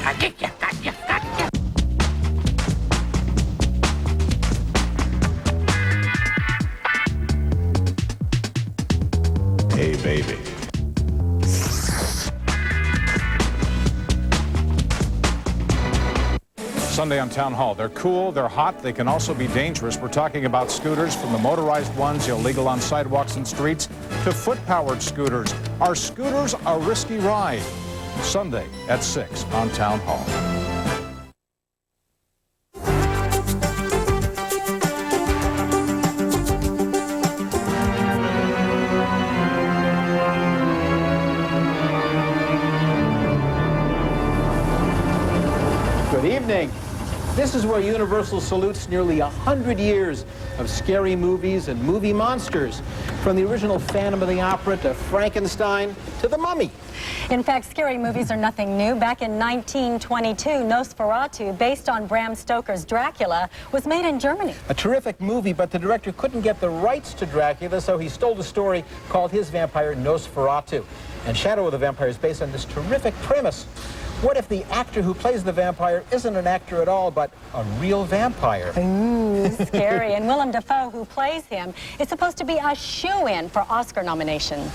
Hey, baby. Sunday on Town Hall. They're cool, they're hot, they can also be dangerous. We're talking about scooters, from the motorized ones illegal on sidewalks and streets to foot-powered scooters. Are scooters a risky ride? Sunday at 6 on Town Hall. Good evening. This is where Universal salutes nearly 100 years of scary movies and movie monsters, from the original Phantom of the Opera to Frankenstein to The Mummy. In fact, scary movies are nothing new. Back in 1922, Nosferatu, based on Bram Stoker's Dracula, was made in Germany. A terrific movie, but the director couldn't get the rights to Dracula, so he stole a story called his vampire Nosferatu. And Shadow of the Vampire is based on this terrific premise. What if the actor who plays the vampire isn't an actor at all, but a real vampire? Ooh, scary. And Willem Dafoe, who plays him, is supposed to be a shoo-in for Oscar nomination.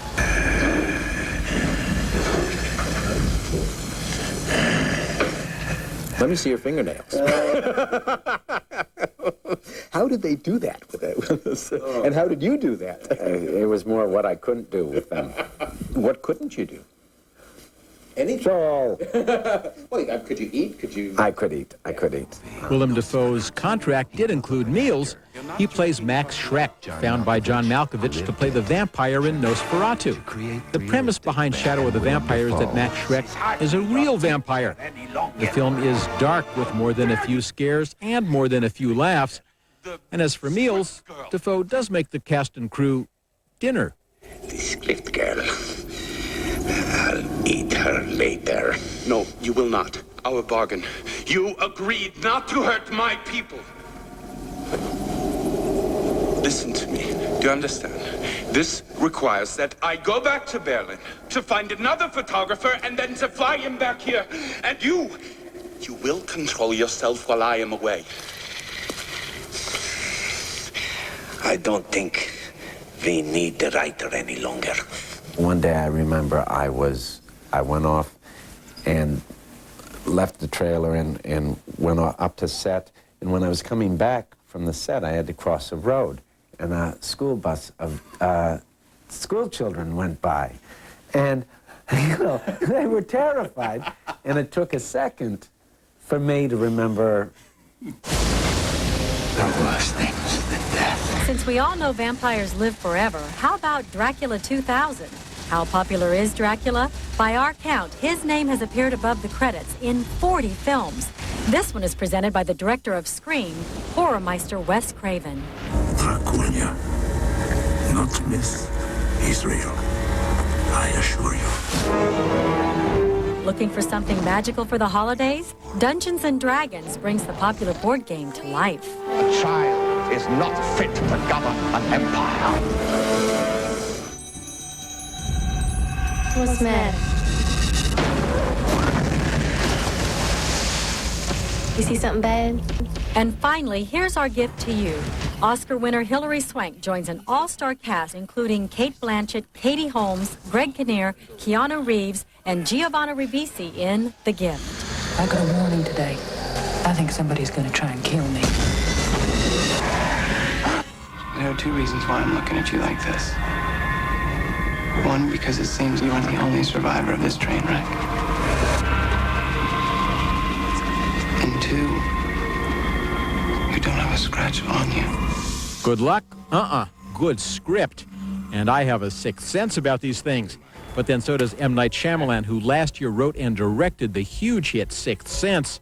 Let me see your fingernails. How did they do that with it? And how did you do that? It was more what I couldn't do with them. What couldn't you do? Anything. So, well, could you eat? Could you? I could eat. I could eat. Willem Dafoe's contract did include meals. He plays Max Schreck, found by John Malkovich to play the vampire in Nosferatu. The premise behind Shadow of the Vampire is that Max Schreck is a real vampire. The film is dark with more than a few scares and more than a few laughs. And as for meals, Dafoe does make the cast and crew dinner. This clipped girl. I'll eat her later. No, you will not. Our bargain. You agreed not to hurt my people. Listen to me. Do you understand? This requires that I go back to Berlin to find another photographer and then to fly him back here. And you will control yourself while I am away. I don't think we need the writer any longer. One day I remember I went off and left the trailer and went up to set. And when I was coming back from the set, I had to cross a road. And a school bus of school children went by. And, you know, they were terrified. And it took a second for me to remember the worst things than death. Since we all know vampires live forever, how about Dracula 2000? How popular is Dracula? By our count, his name has appeared above the credits in 40 films. This one is presented by the director of Scream, horror meister Wes Craven. Dracula, not myth, he's real. I assure you. Looking for something magical for the holidays? Dungeons & Dragons brings the popular board game to life. A child is not fit to govern an empire. What's the matter? You see something bad? And finally, here's our gift to you. Oscar winner Hilary Swank joins an all-star cast including Cate Blanchett, Katie Holmes, Greg Kinnear, Keanu Reeves, and Giovanna Ribisi in The Gift. I got a warning today. I think somebody's going to try and kill me. There are two reasons why I'm looking at you like this. One, because it seems you are the only survivor of this train wreck. And two, you don't have a scratch on you. Good luck? Good script. And I have a sixth sense about these things. But then so does M. Night Shyamalan, who last year wrote and directed the huge hit Sixth Sense.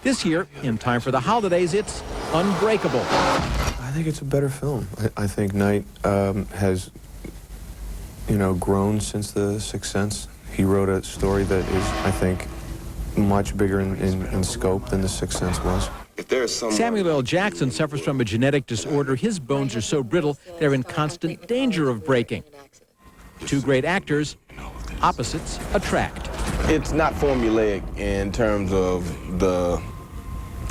This year, in time for the holidays, it's Unbreakable. I think it's a better film. I think Night has, grown since the Sixth Sense. He wrote a story that is, I think, much bigger in scope than the Sixth Sense was. Samuel L. Jackson suffers from a genetic disorder. His bones are so brittle, they're in constant danger of breaking. Two great actors, opposites attract. It's not formulaic in terms of the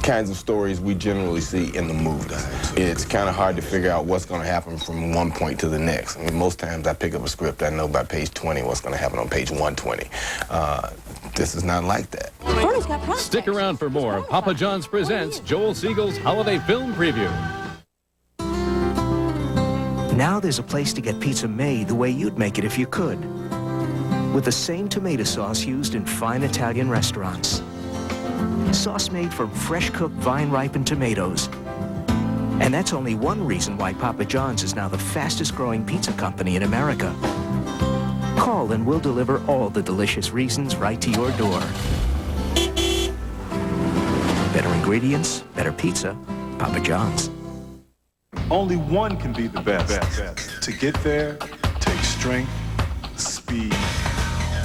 kinds of stories we generally see in the movies. It's kind of hard to figure out what's going to happen from one point to the next. I mean, most times I pick up a script, I know by page 20 what's going to happen on page 120. This is not like that. Stick around for more of Papa John's Presents Joel Siegel's Holiday Film Preview. Now there's a place to get pizza made the way you'd make it if you could, with the same tomato sauce used in fine Italian restaurants. Sauce made from fresh-cooked, vine-ripened tomatoes. And that's only one reason why Papa John's is now the fastest-growing pizza company in America. Call and we'll deliver all the delicious reasons right to your door. Better ingredients, better pizza, Papa John's. Only one can be the best. To get there takes strength, speed,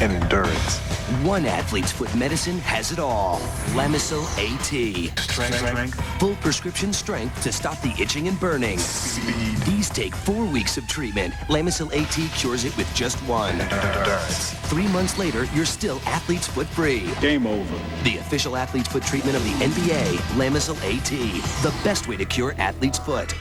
and endurance. One athlete's foot medicine has it all. Lamisil AT. Strength. Full prescription strength to stop the itching and burning. Speed. These take 4 weeks of treatment. Lamisil AT cures it with just one. Endurance. 3 months later, you're still athlete's foot free. Game over. The official athlete's foot treatment of the NBA, Lamisil AT. The best way to cure athlete's foot.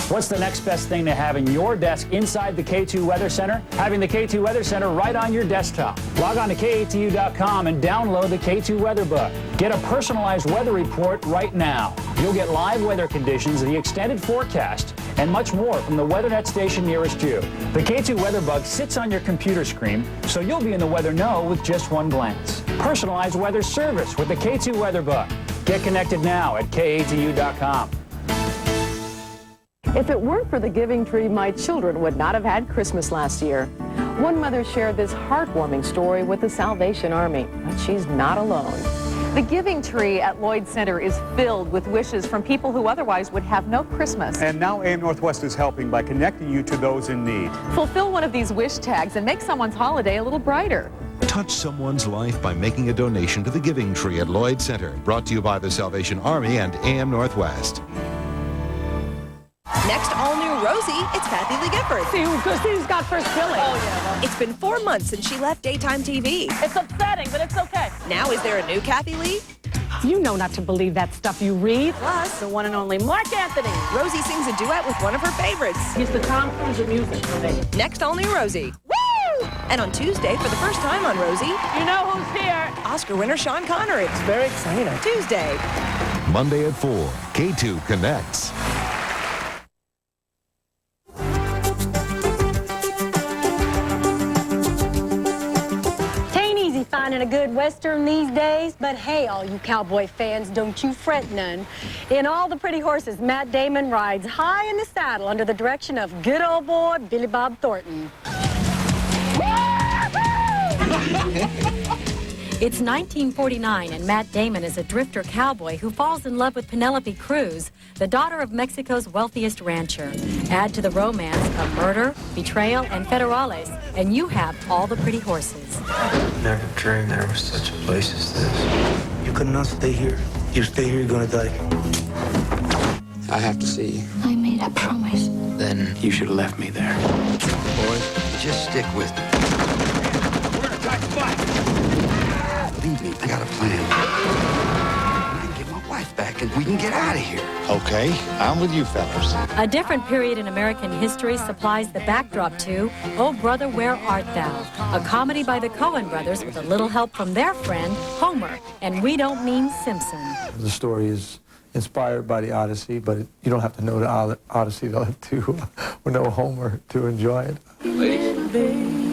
What's the next best thing to having your desk inside the K2 Weather Center? Having the K2 Weather Center right on your desktop. Log on to KATU.com and download the K2 Weather Book. Get a personalized weather report right now. You'll get live weather conditions, the extended forecast, and much more from the WeatherNet station nearest you. The K2 Weather Bug sits on your computer screen, so you'll be in the weather know with just one glance. Personalized weather service with the K2 Weather Bug. Get connected now at KATU.com. If it weren't for the giving tree, my children would not have had Christmas last year. One mother shared this heartwarming story with the Salvation Army, but she's not alone. The giving tree at Lloyd Center is filled with wishes from people who otherwise would have no Christmas. And now AM Northwest is helping by connecting you to those in need. Fulfill one of these wish tags and make someone's holiday a little brighter. Touch someone's life by making a donation to the Giving Tree at Lloyd Center. Brought to you by the Salvation Army and AM Northwest. Next, all-new Rosie, it's Kathy Lee Gifford. See who's got first billing. Oh, yeah. It's been 4 months since she left daytime TV. It's upsetting, but it's okay. Now, is there a new Kathy Lee? You know not to believe that stuff you read. Plus, the one and only Mark Anthony. Rosie sings a duet with one of her favorites. He's the Tom Cruise of music for me. Next, all-new Rosie. Woo! And on Tuesday, for the first time on Rosie, you know who's here. Oscar winner Sean Connery. It's very exciting. Tuesday. Monday at 4, K2 Connects. Finding a good Western these days, but hey, all you cowboy fans, don't you fret none. In All the Pretty Horses, Matt Damon rides high in the saddle under the direction of good old boy Billy Bob Thornton. It's 1949, and Matt Damon is a drifter cowboy who falls in love with Penelope Cruz, the daughter of Mexico's wealthiest rancher. Add to the romance a murder, betrayal, and federales, and you have All the Pretty Horses. Never dreamed there was such a place as this. You could not stay here. You stay here, you're gonna die. I have to see you. I made a promise. Then you should have left me there. Boys, just stick with me. We're gonna try to fight. Leave me. I got a plan. I can get my wife back and we can get out of here. Okay, I'm with you fellas. A different period in American history supplies the backdrop to Oh Brother, Where Art Thou? A comedy by the Coen brothers with a little help from their friend, Homer. And we don't mean Simpson. The story is inspired by the Odyssey, but you don't have to know the Odyssey to or know Homer to enjoy it.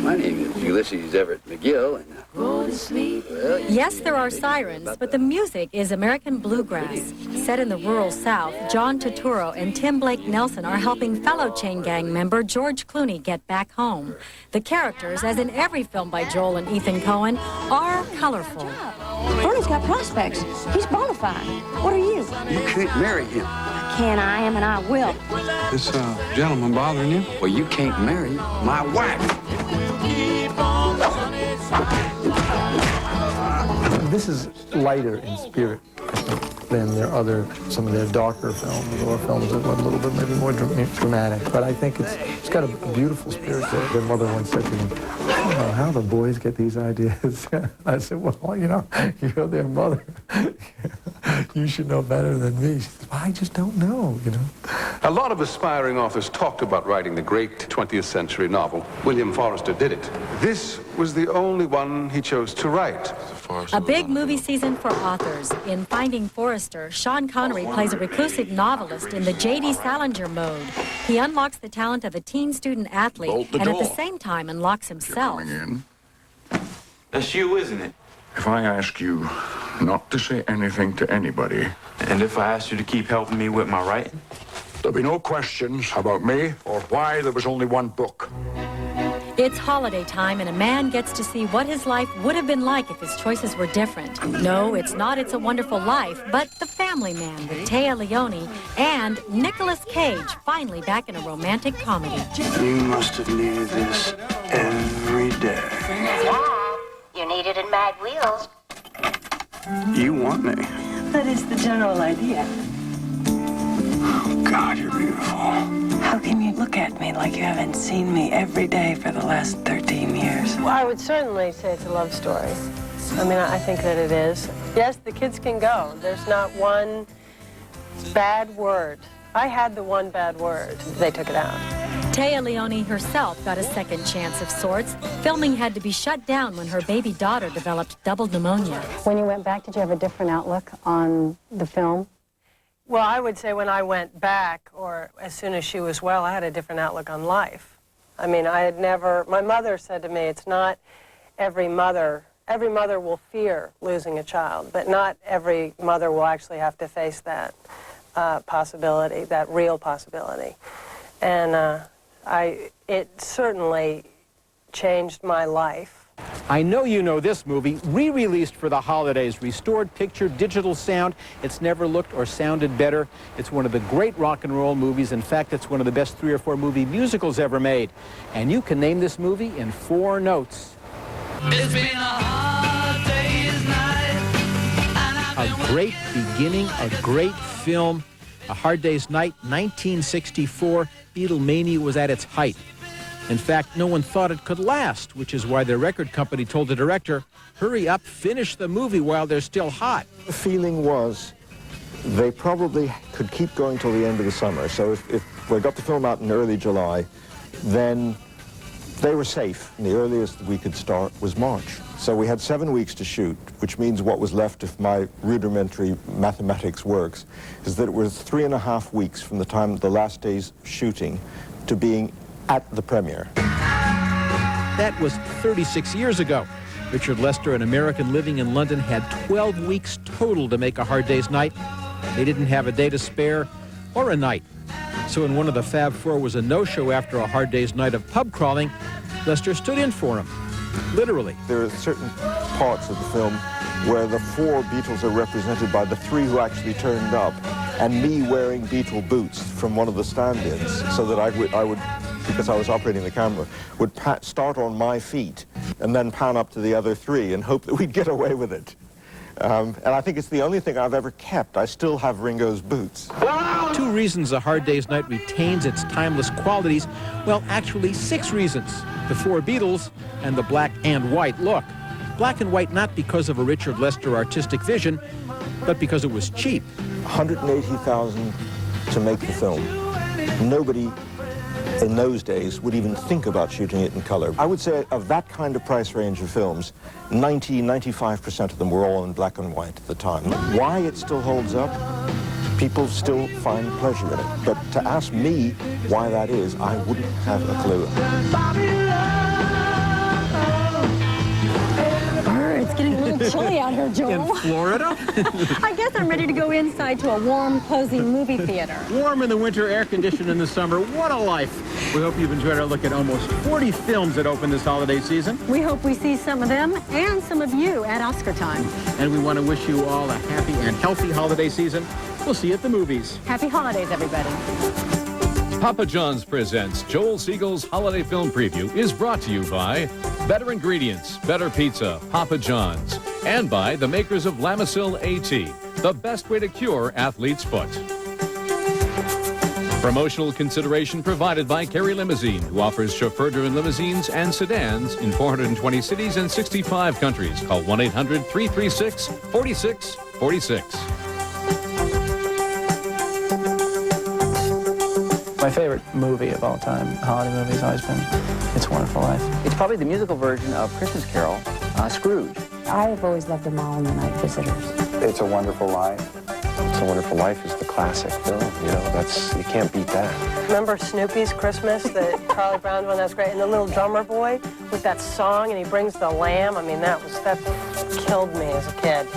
My name is Ulysses Everett McGill, and go to sleep. Yes, there are sirens, but the music is American bluegrass. Set in the rural South, John Turturro and Tim Blake Nelson are helping fellow chain gang member George Clooney get back home. The characters, as in every film by Joel and Ethan Coen, are colorful. Bernie's got prospects. He's bona fide. What are you? you can't marry him. Can I am and I will. This gentleman bothering you? Well, you can't marry my wife. This is lighter in spirit, I think, than some of their darker films or films that were a little bit maybe more dramatic. But I think it's got a beautiful spirit to it. Their mother once said to me, I don't know how the boys get these ideas. I said, well, you're their mother. You should know better than me. She said, well, I just don't know, A lot of aspiring authors talked about writing the great 20th century novel. William Forster did it. This was the only one he chose to write. A big movie season for authors. In Finding Forrester, Sean Connery plays a reclusive novelist in the J.D. Salinger mode. He unlocks the talent of a teen student athlete and at the same time unlocks himself. That's you, isn't it? If I ask you not to say anything to anybody... And if I ask you to keep helping me with my writing? There'll be no questions about me or why there was only one book. It's holiday time, and a man gets to see what his life would have been like if his choices were different. No, it's not It's a Wonderful Life, but The Family Man with Téa Leoni and Nicolas Cage, finally back in a romantic comedy. You must have needed this every day. Yeah, you need it in Mag Wheels. You want me? That is the general idea. Oh, God, you're beautiful. How can you look at me like you haven't seen me every day for the last 13 years? Well, I would certainly say it's a love story. I mean, I think that it is. Yes, the kids can go. There's not one bad word I had the one bad word. They took it out. Taya Leone herself got a second chance of sorts. Filming had to be shut down when her baby daughter developed double pneumonia. When you went back, did you have a different outlook on the film? Well, I would say when I went back, or as soon as she was well, I had a different outlook on life. I mean, I had never, my mother said to me, it's not every mother will fear losing a child, but not every mother will actually have to face that possibility, that real possibility. And it certainly changed my life. I know you know this movie, re-released for the holidays, restored picture, digital sound. It's never looked or sounded better. It's one of the great rock and roll movies. In fact, it's one of the best 3 or 4 movie musicals ever made. And you can name this movie in 4 notes. It's been a hard day's night. A great beginning, a great film. A Hard Day's Night, 1964, Beatlemania was at its height. In fact, no one thought it could last, which is why the record company told the director, hurry up, finish the movie while they're still hot. The feeling was they probably could keep going till the end of the summer. So if we got the film out in early July, then they were safe. And the earliest we could start was March. So we had 7 weeks to shoot, which means what was left, if my rudimentary mathematics works, is that it was 3.5 weeks from the time the last day's shooting to being at the premiere. That was 36 years ago. Richard Lester, an American living in London, had 12 weeks total to make A Hard Day's Night. They didn't have a day to spare or a night. So when one of the Fab Four was a no-show after a hard day's night of pub crawling, Lester stood in for him, literally. There are certain parts of the film where the 4 Beatles are represented by the 3 who actually turned up, and me wearing Beatle boots from one of the stand-ins, so that I would, because I was operating the camera, would start on my feet and then pan up to the other 3 and hope that we'd get away with it. And I think it's the only thing I've ever kept. I still have Ringo's boots. 2 reasons A Hard Day's Night retains its timeless qualities. Well, actually 6 reasons. The 4 Beatles and the black and white look. Black and white not because of a Richard Lester artistic vision, but because it was cheap. $180,000 to make the film. Nobody in those days would even think about shooting it in color. I would say of that kind of price range of films, 95% of them were all in black and white at the time. Why it still holds up, people still find pleasure in it. But to ask me why that is, I wouldn't have a clue. It's getting a little chilly out here, Joel. In Florida? I guess I'm ready to go inside to a warm, cozy movie theater. Warm in the winter, air-conditioned in the summer. What a life. We hope you've enjoyed our look at almost 40 films that open this holiday season. We hope we see some of them and some of you at Oscar time. And we want to wish you all a happy and healthy holiday season. We'll see you at the movies. Happy holidays, everybody. Papa John's presents Joel Siegel's Holiday Film Preview is brought to you by Better Ingredients, Better Pizza, Papa John's, and by the makers of Lamisil AT, the best way to cure athlete's foot. Promotional consideration provided by Kerry Limousine, who offers chauffeur-driven limousines and sedans in 420 cities and 65 countries. Call 1-800-336-4646. My favorite movie of all time, holiday movie, has always been It's a Wonderful Life. It's probably the musical version of Christmas Carol, Scrooge. I've always loved them all in the Night Visitors. It's a Wonderful Life. It's a Wonderful Life is the classic film, you know, you can't beat that. Remember Snoopy's Christmas, the Charlie Brown one? That was great. And the little drummer boy with that song, and he brings the lamb. I mean, that killed me as a kid.